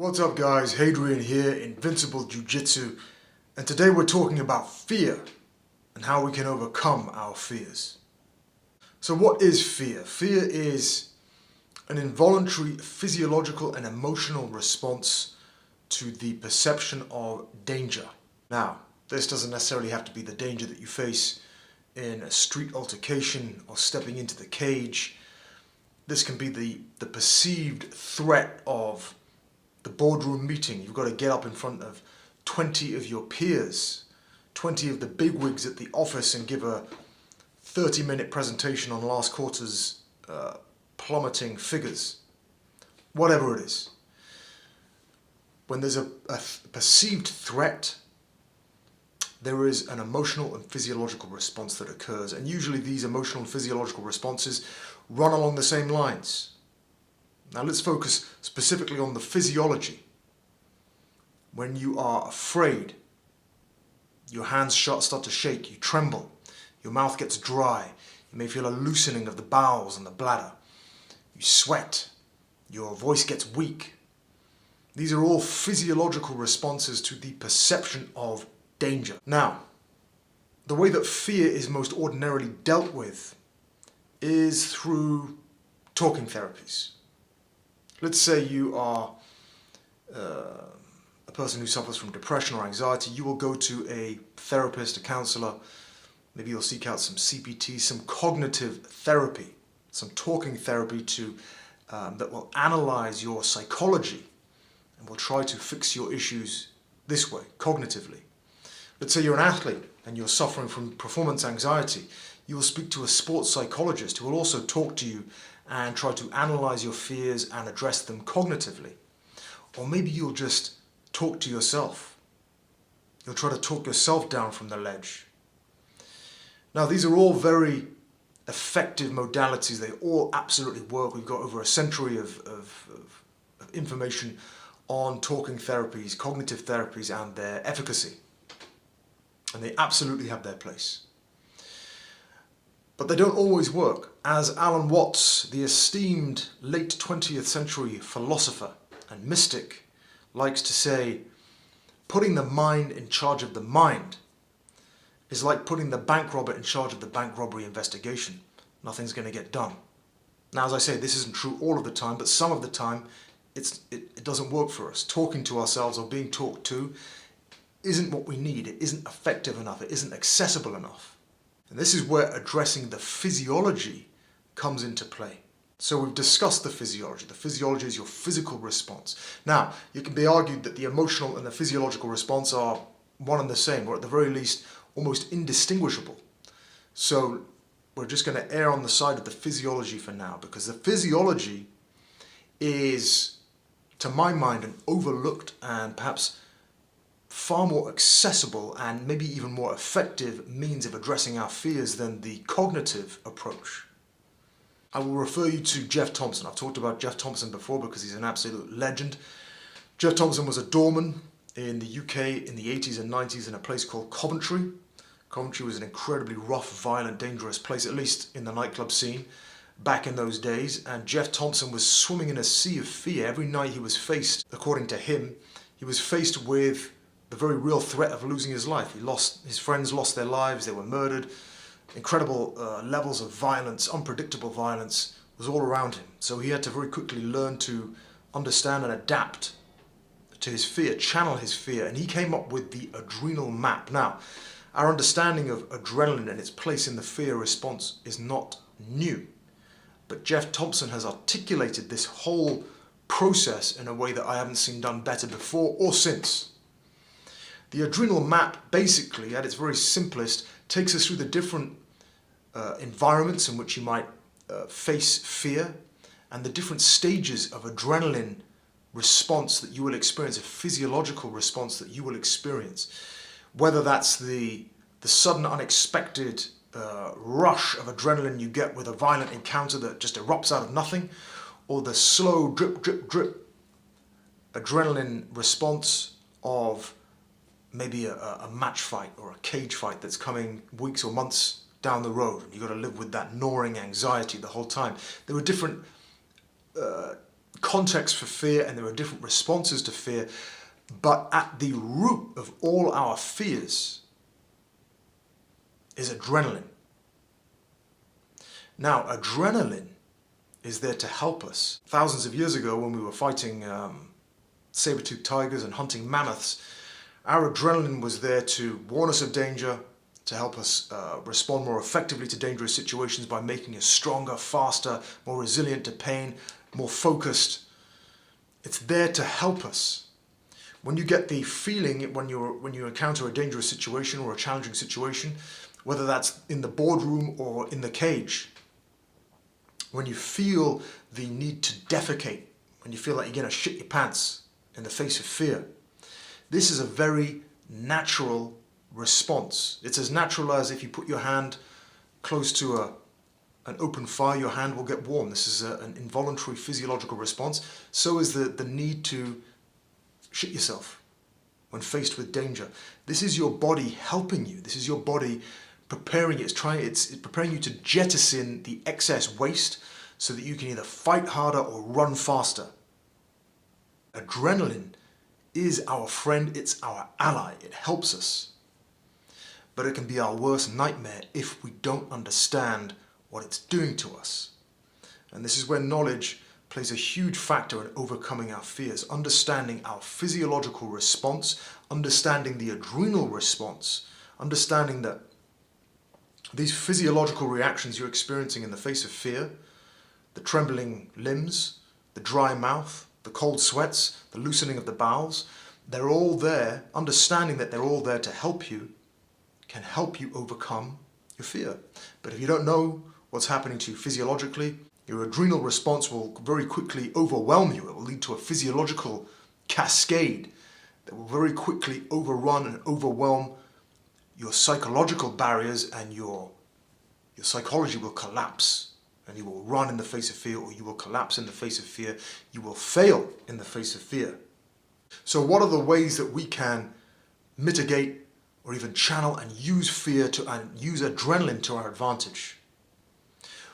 What's up guys, Hadrian here, Invincible Jiu Jitsu, and today we're talking about fear and how we can overcome our fears. So what is fear? Fear is an involuntary physiological and emotional response to the perception of danger. Now, this doesn't necessarily have to be the danger that you face in a street altercation or stepping into the cage. This can be the perceived threat of the boardroom meeting. You've got to get up in front of 20 of your peers, 20 of the bigwigs at the office and give a 30-minute presentation on last quarter's plummeting figures. Whatever it is. When there's a perceived threat, there is an emotional and physiological response that occurs, and usually these emotional and physiological responses run along the same lines. Now let's focus specifically on the physiology. When you are afraid, your hands start to shake, you tremble, your mouth gets dry, you may feel a loosening of the bowels and the bladder, you sweat, your voice gets weak. These are all physiological responses to the perception of danger. Now, the way that fear is most ordinarily dealt with is through talking therapies. Let's say you are a person who suffers from depression or anxiety. You will go to a therapist, a counselor. Maybe you'll seek out some CPT, some cognitive therapy, some talking therapy that will analyze your psychology and will try to fix your issues this way, cognitively. Let's say you're an athlete and you're suffering from performance anxiety. You will speak to a sports psychologist who will also talk to you and try to analyze your fears and address them cognitively. Or maybe you'll just talk to yourself. You'll try to talk yourself down from the ledge. Now, these are all very effective modalities. They all absolutely work. We've got over a century of information on talking therapies, cognitive therapies, and their efficacy. And they absolutely have their place. But they don't always work. As Alan Watts, the esteemed late 20th century philosopher and mystic, likes to say, putting the mind in charge of the mind is like putting the bank robber in charge of the bank robbery investigation. Nothing's going to get done. Now, as I say, this isn't true all of the time, but some of the time it doesn't work for us. Talking to ourselves or being talked to isn't what we need. It isn't effective enough. It isn't accessible enough. And this is where addressing the physiology comes into play. So we've discussed the physiology. The physiology is your physical response. Now, it can be argued that the emotional and the physiological response are one and the same, or at the very least, almost indistinguishable. So we're just going to err on the side of the physiology for now, because the physiology is, to my mind, an overlooked and perhaps far more accessible and maybe even more effective means of addressing our fears than the cognitive approach. I will refer you to Jeff Thompson. I've talked about Jeff Thompson before because he's an absolute legend. Jeff Thompson was a doorman in the UK in the 80s and 90s in a place called Coventry. Coventry was an incredibly rough, violent, dangerous place, at least in the nightclub scene back in those days. And Jeff Thompson was swimming in a sea of fear. Every night he was faced, according to him, he was faced with the very real threat of losing his life. His friends lost their lives, they were murdered. Incredible levels of violence, unpredictable violence was all around him. So he had to very quickly learn to understand and adapt to his fear, channel his fear, and he came up with the adrenal map. Now, our understanding of adrenaline and its place in the fear response is not new, but Jeff Thompson has articulated this whole process in a way that I haven't seen done better before or since. The adrenal map, basically, at its very simplest, takes us through the different environments in which you might face fear and the different stages of adrenaline response that you will experience, a physiological response that you will experience. Whether that's the sudden unexpected rush of adrenaline you get with a violent encounter that just erupts out of nothing, or the slow drip, drip, drip adrenaline response of maybe a match fight or a cage fight that's coming weeks or months down the road. You've got to live with that gnawing anxiety the whole time. There were different contexts for fear and there are different responses to fear, but at the root of all our fears is adrenaline. Now, adrenaline is there to help us. Thousands of years ago, when we were fighting saber-toothed tigers and hunting mammoths, our adrenaline was there to warn us of danger, to help us respond more effectively to dangerous situations by making us stronger, faster, more resilient to pain, more focused. It's there to help us. When you get the feeling, when you encounter a dangerous situation or a challenging situation, whether that's in the boardroom or in the cage, when you feel the need to defecate, when you feel like you're going to shit your pants in the face of fear, this is a very natural response. It's as natural as if you put your hand close to an open fire, your hand will get warm. This is an involuntary physiological response. So is the need to shit yourself when faced with danger. This is your body helping you. This is your body preparing you. It's preparing you to jettison the excess waste so that you can either fight harder or run faster. Adrenaline is our friend, it's our ally, it helps us. But it can be our worst nightmare if we don't understand what it's doing to us. And this is where knowledge plays a huge factor in overcoming our fears, understanding our physiological response, understanding the adrenal response, understanding that these physiological reactions you're experiencing in the face of fear, the trembling limbs, the dry mouth, the cold sweats, the loosening of the bowels, they're all there. Understanding that they're all there to help you can help you overcome your fear. But if you don't know what's happening to you physiologically, your adrenal response will very quickly overwhelm you. It will lead to a physiological cascade that will very quickly overrun and overwhelm your psychological barriers, and your psychology will collapse. And you will run in the face of fear, or you will collapse in the face of fear. You will fail in the face of fear. So what are the ways that we can mitigate or even channel and use fear and use adrenaline to our advantage?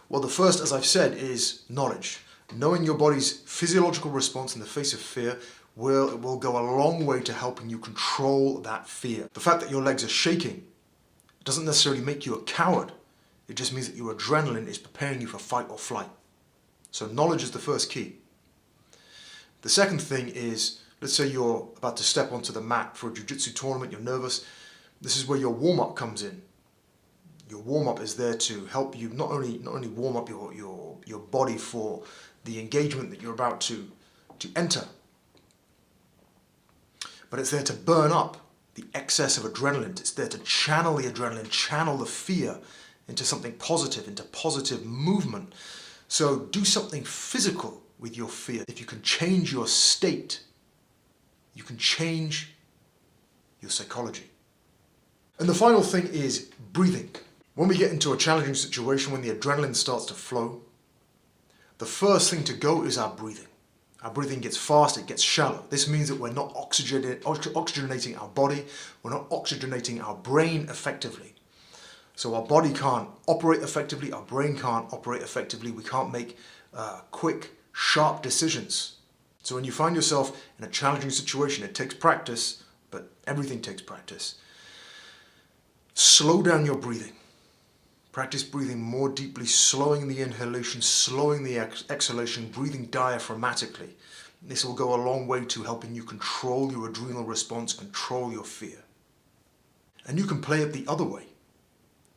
Well, the first, as I've said, is knowledge. Knowing your body's physiological response in the face of fear will go a long way to helping you control that fear. The fact that your legs are shaking doesn't necessarily make you a coward. It just means that your adrenaline is preparing you for fight or flight. So knowledge is the first key. The second thing is, let's say you're about to step onto the mat for a Jiu Jitsu tournament, you're nervous. This is where your warm-up comes in. Your warm-up is there to help you not only warm up your body for the engagement that you're about to enter, but it's there to burn up the excess of adrenaline. It's there to channel the adrenaline, channel the fear into something positive, into positive movement. So do something physical with your fear. If you can change your state, you can change your psychology. And the final thing is breathing. When we get into a challenging situation, when the adrenaline starts to flow, the first thing to go is our breathing. Our breathing gets fast, it gets shallow. This means that we're not oxygenating our body, we're not oxygenating our brain effectively. So our body can't operate effectively, our brain can't operate effectively, we can't make quick, sharp decisions. So when you find yourself in a challenging situation, it takes practice, but everything takes practice. Slow down your breathing. Practice breathing more deeply, slowing the inhalation, slowing the exhalation, breathing diaphragmatically. This will go a long way to helping you control your adrenal response, control your fear. And you can play it the other way.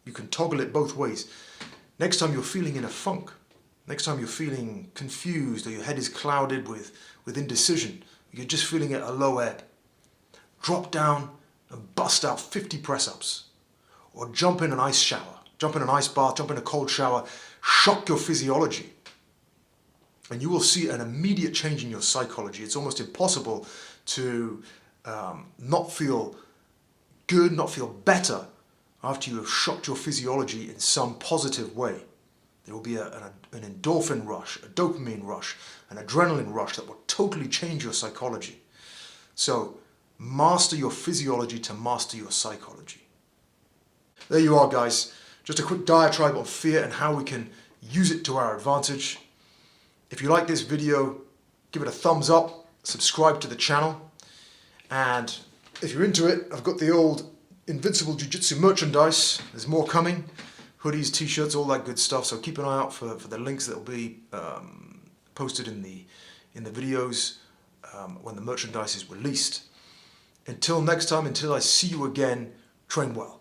You can toggle it both ways. Next time you're feeling in a funk, next time you're feeling confused or your head is clouded with indecision, you're just feeling at a low ebb, drop down and bust out 50 press-ups. Or jump in an ice shower, jump in an ice bath, jump in a cold shower, shock your physiology. And you will see an immediate change in your psychology. It's almost impossible to not feel good, not feel better after you have shocked your physiology in some positive way. There will be an endorphin rush, a dopamine rush, an adrenaline rush that will totally change your psychology. So master your physiology to master your psychology. There you are, guys. Just a quick diatribe on fear and how we can use it to our advantage. If you like this video, give it a thumbs up, subscribe to the channel, and if you're into it, I've got the old Invincible Jiu Jitsu merchandise. There's more coming. Hoodies, t-shirts, all that good stuff. So keep an eye out for the links that will be posted in the videos when the merchandise is released. Until next time, until I see you again, train well.